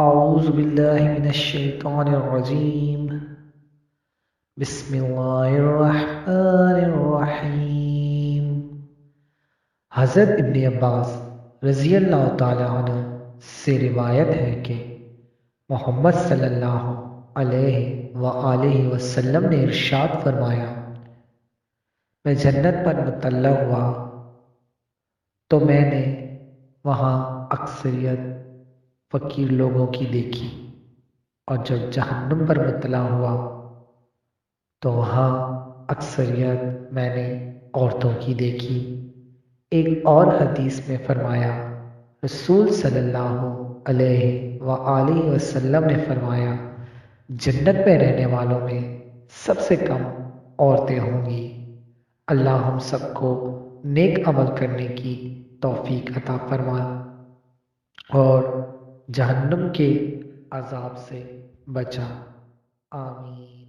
اعوذ باللہ من الشیطان الرجیم بسم اللہ الرحمن الرحیم۔ حضرت ابن عباس رضی اللہ تعالیٰ عنہ سے روایت ہے کہ محمد صلی اللہ علیہ وآلہ وسلم نے ارشاد فرمایا، میں جنت پر مطلع ہوا تو میں نے وہاں اکثریت فقیر لوگوں کی دیکھی، اور جب جہنم پر مطلع ہوا تو وہاں اکثریت میں نے عورتوں کی دیکھی۔ ایک اور حدیث میں فرمایا، رسول صلی اللہ علیہ وآلہ وسلم نے فرمایا، جنت میں رہنے والوں میں سب سے کم عورتیں ہوں گی۔ اللہ ہم سب کو نیک عمل کرنے کی توفیق عطا فرما اور جہنم کے عذاب سے بچا، آمین۔